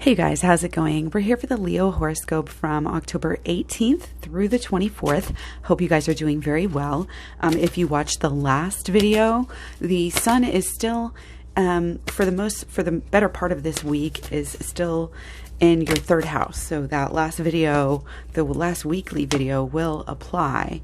Hey guys, how's it going? We're here for the Leo horoscope from October 18th through the 24th. Hope you guys are doing very well. If you watched the last video, the sun is still, for the better part of this week, is still in your third house. So that last video, the last weekly video, will apply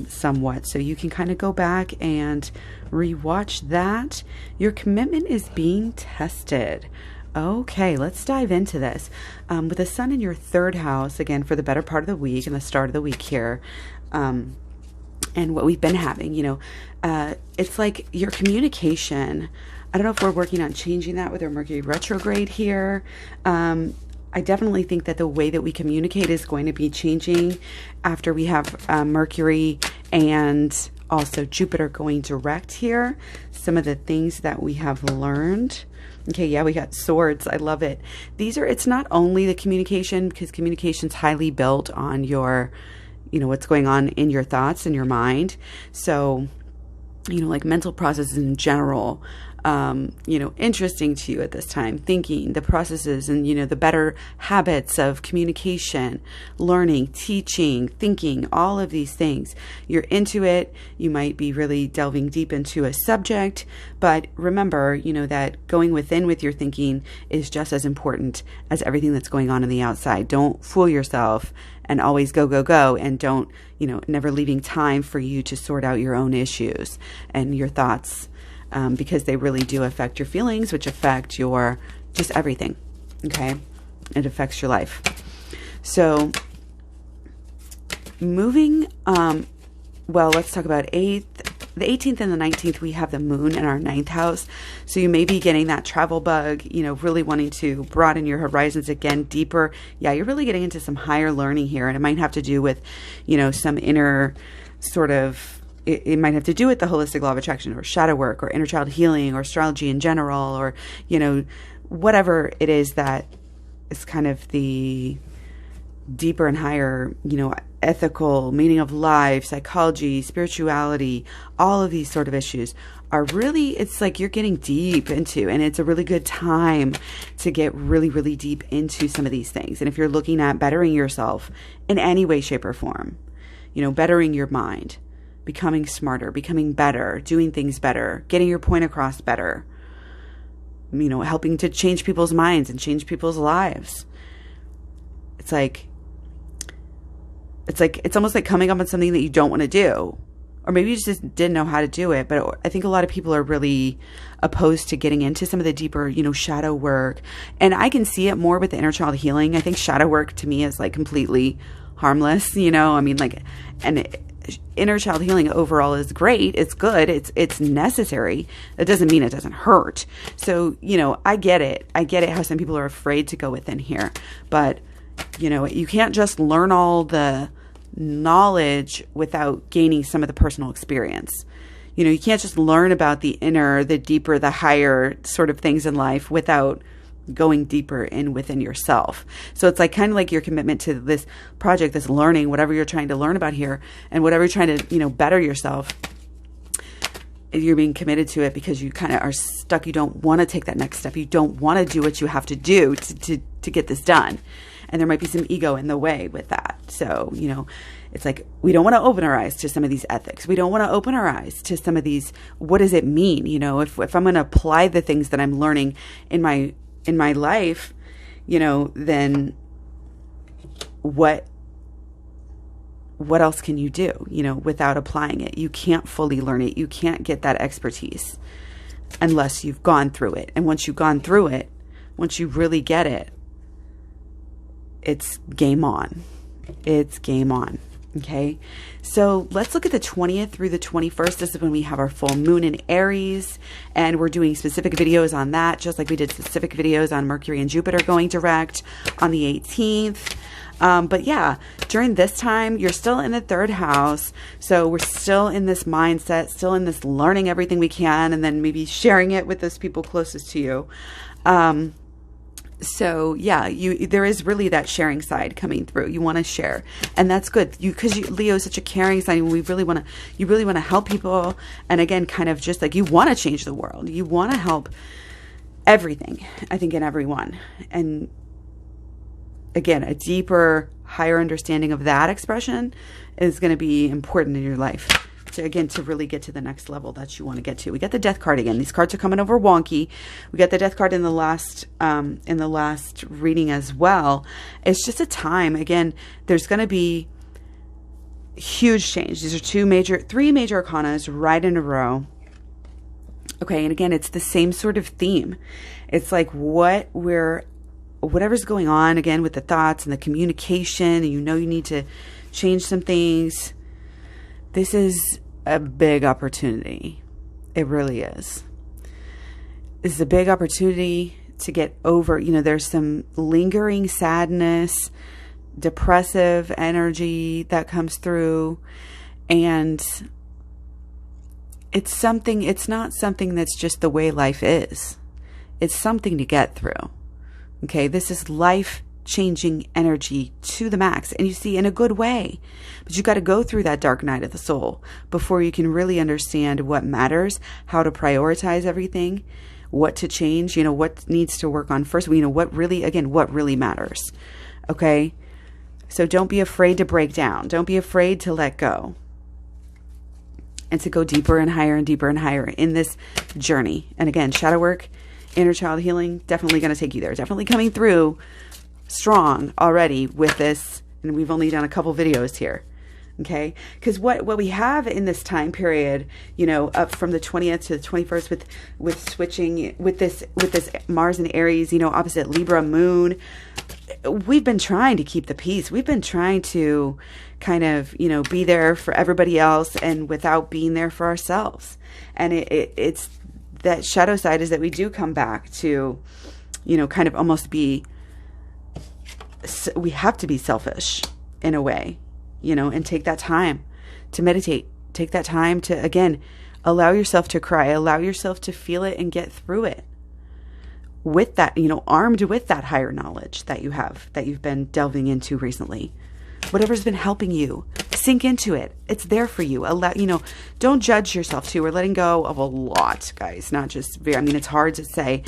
somewhat. So you can kind of go back and rewatch that. Your commitment is being tested. Okay, let's dive into this. With the sun in your third house, again, for the better part of the week and the start of the week here, and what we've been having, it's like your communication. I don't know if we're working on changing that with our Mercury retrograde here. I definitely think that the way that we communicate is going to be changing after we have Mercury and also Jupiter going direct here. Some of the things that we have learned. Okay, yeah, we got swords. I love it. It's not only the communication, because communication's highly built on your, what's going on in your thoughts and your mind. So, like mental processes in general, interesting to you at this time, thinking, the processes and, the better habits of communication, learning, teaching, thinking, all of these things. You're into it. You might be really delving deep into a subject, but remember, that going within with your thinking is just as important as everything that's going on the outside. Don't fool yourself and always go, go, go, and don't, never leaving time for you to sort out your own issues and your thoughts. Because they really do affect your feelings, which affect your just everything. Okay, it affects your life. So moving, let's talk about the 18th and the 19th. We have the moon in our 9th house, so you may be getting that travel bug. Really wanting to broaden your horizons again, deeper. Yeah, you're really getting into some higher learning here, and it might have to do with, some inner sort of. It might have to do with the holistic law of attraction or shadow work or inner child healing or astrology in general, or, whatever it is that is kind of the deeper and higher, ethical meaning of life, psychology, spirituality, all of these sort of issues are really, it's like you're getting deep into, and it's a really good time to get really, really deep into some of these things. And if you're looking at bettering yourself in any way, shape, or form, bettering your mind, becoming smarter, becoming better, doing things better, getting your point across better, helping to change people's minds and change people's lives. It's almost like coming up with something that you don't want to do, or maybe you just didn't know how to do it. But I think a lot of people are really opposed to getting into some of the deeper, shadow work. And I can see it more with the inner child healing. I think shadow work to me is like completely harmless, inner child healing overall is great. It's good. It's necessary. That doesn't mean it doesn't hurt. So, I get it. I get it how some people are afraid to go within here. But, you can't just learn all the knowledge without gaining some of the personal experience. You can't just learn about the inner, the deeper, the higher sort of things in life without going deeper in within yourself. So it's like kind of like your commitment to this project, this learning, whatever you're trying to learn about here, and whatever you're trying to, better yourself. You're being committed to it because you kind of are stuck. You don't want to take that next step. You don't want to do what you have to do to get this done. And there might be some ego in the way with that. So, it's like we don't want to open our eyes to some of these ethics. We don't want to open our eyes to some of these, what does it mean? If I'm going to apply the things that I'm learning in my life, then what else can you do, without applying it? You can't fully learn it. You can't get that expertise unless you've gone through it. And once you've gone through it, once you really get it, it's game on. It's game on. Okay, so let's look at the 20th through the 21st. This is when we have our full moon in Aries, and we're doing specific videos on that, just like we did specific videos on Mercury and Jupiter going direct on the 18th. But yeah, during this time, you're still in the third house. So we're still in this mindset, still in this learning everything we can, and then maybe sharing it with those people closest to you. So yeah, there is really that sharing side coming through. You want to share, and that's good. Because Leo is such a caring sign. You really want to help people, and again, kind of just like you want to change the world. You want to help everything, I think, in everyone. And again, a deeper, higher understanding of that expression is going to be important in your life to, again, to really get to the next level that you want to get to. We got the Death card again. These cards are coming over wonky. We got the Death card in the last reading as well. It's just a time. Again, there's going to be huge change. These are three major arcanas right in a row. Okay, and again, it's the same sort of theme. It's like whatever's going on, again, with the thoughts and the communication, and you need to change some things. This is a big opportunity. It really is. This is a big opportunity to get over, there's some lingering sadness, depressive energy that comes through, and it's not something that's just the way life is. It's something to get through. Okay, this is life-changing energy to the max, and you see, in a good way. But you got to go through that dark night of the soul before you can really understand what matters, how to prioritize everything, what to change, what needs to work on first. What really matters. Okay, so don't be afraid to break down. Don't be afraid to let go. And to go deeper and higher and deeper and higher in this journey. And again, shadow work, inner child healing, definitely going to take you there. Definitely coming through strong already with this. And we've only done a couple videos here. Okay? Because what we have in this time period, up from the 20th to the 21st with switching, with this Mars and Aries, opposite Libra moon, we've been trying to keep the peace. We've been trying to kind of, be there for everybody else and without being there for ourselves. And it's that shadow side is that we do come back to, kind of almost we have to be selfish in a way, and take that time to meditate, take that time to, again, allow yourself to cry, allow yourself to feel it and get through it. With that, armed with that higher knowledge that you have, that you've been delving into recently. Whatever's been helping you, sink into it. It's there for you. Don't judge yourself too. We're letting go of a lot, guys. Not just it's hard to say.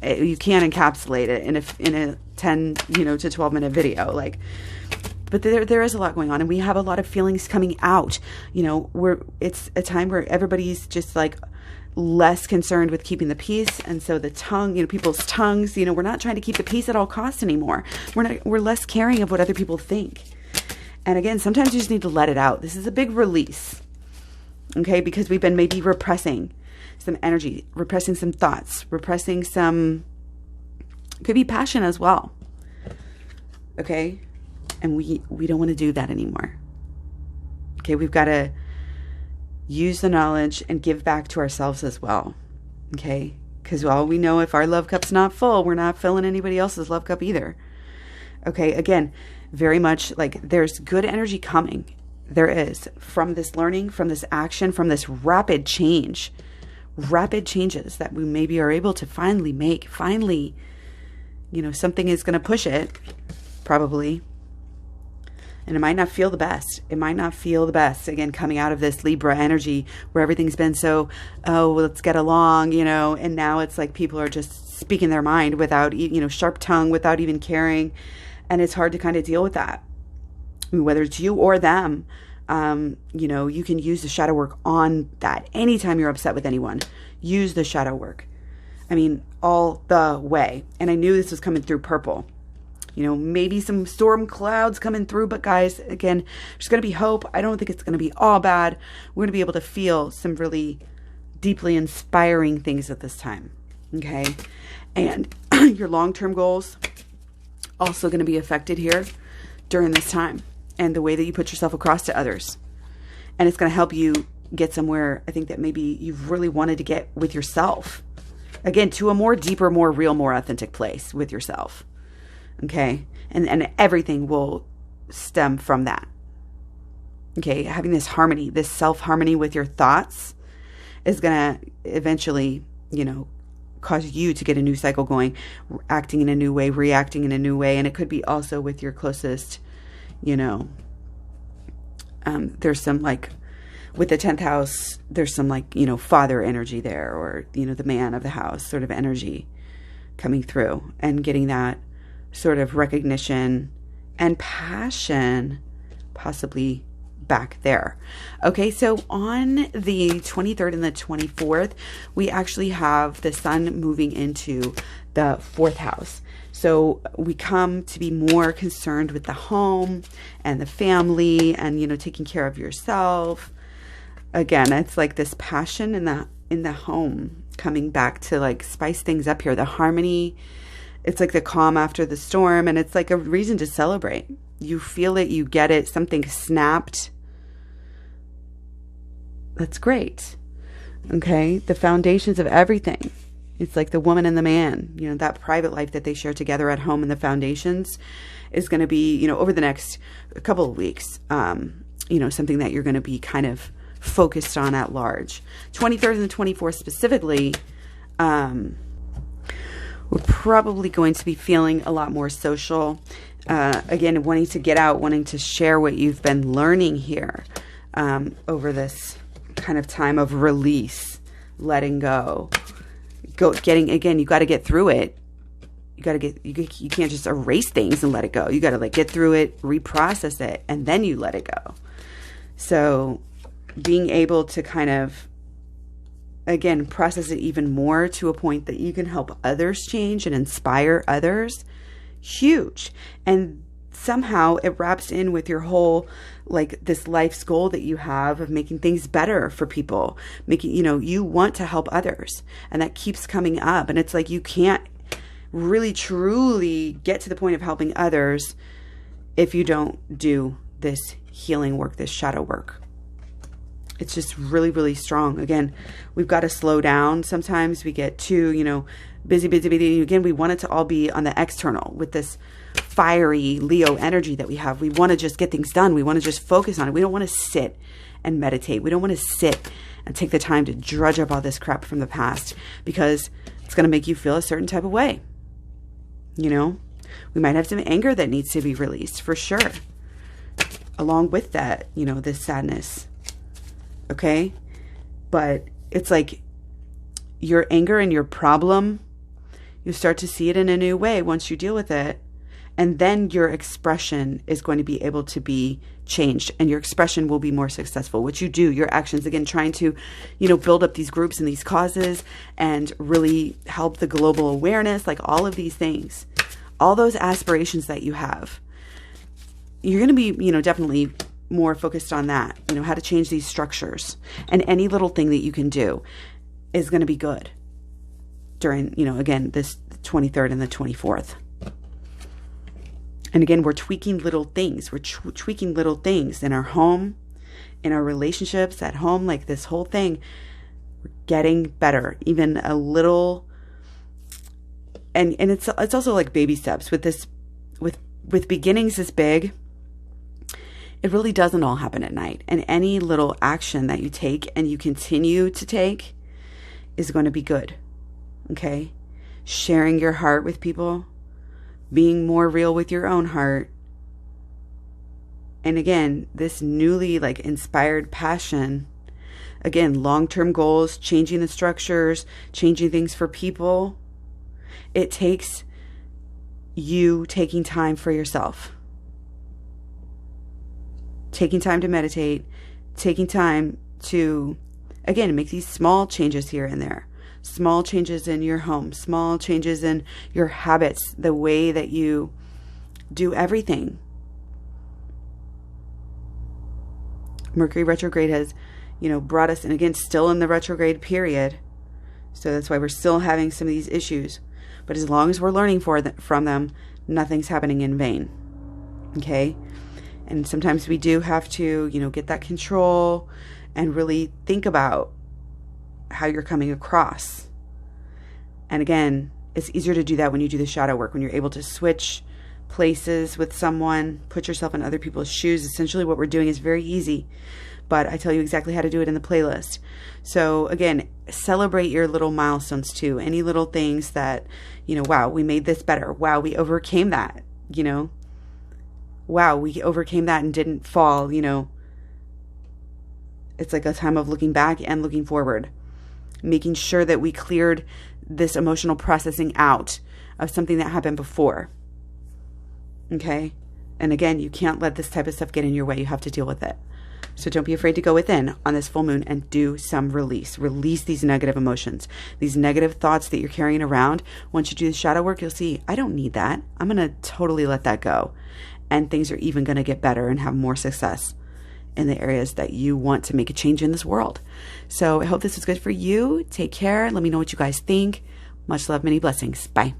You can't encapsulate it in a 10, to 12 minute video. But there is a lot going on, and we have a lot of feelings coming out. It's a time where everybody's just less concerned with keeping the peace, and so the tongue, people's tongues, we're not trying to keep the peace at all costs anymore. We're less caring of what other people think. And again, sometimes you just need to let it out. This is a big release, okay? Because we've been maybe repressing some energy, repressing some thoughts, repressing some, could be passion as well, okay? And we don't want to do that anymore. Okay, we've got to use the knowledge and give back to ourselves as well, okay? Because all we know, if our love cup's not full, we're not filling anybody else's love cup either. Okay, again, very much there's good energy coming. There is, from this learning, from this action, from this rapid changes that we maybe are able to finally make. Finally, something is going to push it, probably. And it might not feel the best. Again, coming out of this Libra energy where everything's been so, let's get along, and now it's like people are just speaking their mind without, sharp tongue, without even caring. And it's hard to kind of deal with that. Whether it's you or them, you can use the shadow work on that. Anytime you're upset with anyone, use the shadow work. All the way. And I knew this was coming through purple. Maybe some storm clouds coming through, but guys, again, there's going to be hope. I don't think it's going to be all bad. We're going to be able to feel some really deeply inspiring things at this time. Okay. And your long-term goals also going to be affected here during this time, and the way that you put yourself across to others. And it's going to help you get somewhere, I think, that maybe you've really wanted to get with yourself. Again, to a more deeper, more real, more authentic place with yourself. Okay. And everything will stem from that. Okay. Having this harmony, this self-harmony with your thoughts is going to eventually, cause you to get a new cycle going, acting in a new way, reacting in a new way. And it could be also with your closest, there's some with the 10th house, there's some father energy there, or, the man of the house sort of energy. coming through and getting that sort of recognition and passion possibly back there. Okay, so on the 23rd and the 24th, we actually have the sun moving into the 4th house. So we come to be more concerned with the home and the family and, you know, taking care of yourself. Again, it's like this passion in the home coming back to like spice things up here. The harmony, it's like the calm after the storm, and it's like a reason to celebrate. You feel it, you get it, something snapped. That's great. Okay, the foundations of everything. It's like the woman and the man, you know, that private life that they share together at home, and the foundations is going to be, you know, over the next couple of weeks, you know, something that you're going to be kind of focused on at large. 23rd and the 24th specifically, we're probably going to be feeling a lot more social. Again, wanting to get out, wanting to share what you've been learning here over this kind of time of release, letting go. Again, you got to get through it. You can't just erase things and let it go. You got to like get through it, reprocess it, and then you let it go. So being able to kind of, again, process it even more to a point that you can help others change and inspire others, huge. And somehow it wraps in with your whole, like this life's goal that you have of making things better for people, making, you know, you want to help others, and that keeps coming up. And it's like, you can't really truly get to the point of helping others if you don't do this healing work, this shadow work. It's just really, really strong. Again, we've got to slow down. Sometimes we get too, you know, busy. Again, we want it to all be on the external with this fiery Leo energy that we have. We want to just get things done. We want to just focus on it. We don't want to sit and meditate. We don't want to sit and take the time to drudge up all this crap from the past, because it's going to make you feel a certain type of way. You know, we might have some anger that needs to be released for sure. Along with that, you know, this sadness. Okay. But it's like your anger and your problem, you start to see it in a new way once you deal with it. And then your expression is going to be able to be changed, and your expression will be more successful. What you do, your actions, again, trying to, you know, build up these groups and these causes and really help the global awareness, like all of these things, all those aspirations that you have, you're going to be, you know, definitely more focused on that, you know, how to change these structures, and any little thing that you can do is going to be good during, you know, again, this 23rd and the 24th. And again, we're tweaking little things. We're tweaking little things in our home, in our relationships at home, like this whole thing. We're getting better, even a little. And it's also like baby steps with this, with beginnings this big. It really doesn't all happen at night. And any little action that you take and you continue to take is going to be good. Okay? Sharing your heart with people, being more real with your own heart. And again, this newly like inspired passion, again, long-term goals, changing the structures, changing things for people. It takes you taking time for yourself. Taking time to meditate, taking time to, again, make these small changes here and there. Small changes in your home, small changes in your habits, the way that you do everything. Mercury retrograde has, you know, brought us, and again, still in the retrograde period. So that's why we're still having some of these issues. But as long as we're learning from them, nothing's happening in vain. Okay? And sometimes we do have to, you know, get that control and really think about how you're coming across. And again, it's easier to do that when you do the shadow work, when you're able to switch places with someone, put yourself in other people's shoes. Essentially what we're doing is very easy, but I tell you exactly how to do it in the playlist. So again, celebrate your little milestones too. Any little things that, you know, wow, we made this better. Wow, we overcame that, you know. Wow, we overcame that and didn't fall, you know. It's like a time of looking back and looking forward. Making sure that we cleared this emotional processing out of something that happened before. Okay? And again, you can't let this type of stuff get in your way. You have to deal with it. So don't be afraid to go within on this full moon and do some release. Release these negative emotions, these negative thoughts that you're carrying around. Once you do the shadow work, you'll see, I don't need that. I'm going to totally let that go. And things are even going to get better and have more success in the areas that you want to make a change in this world. So I hope this was good for you. Take care. Let me know what you guys think. Much love, many blessings. Bye.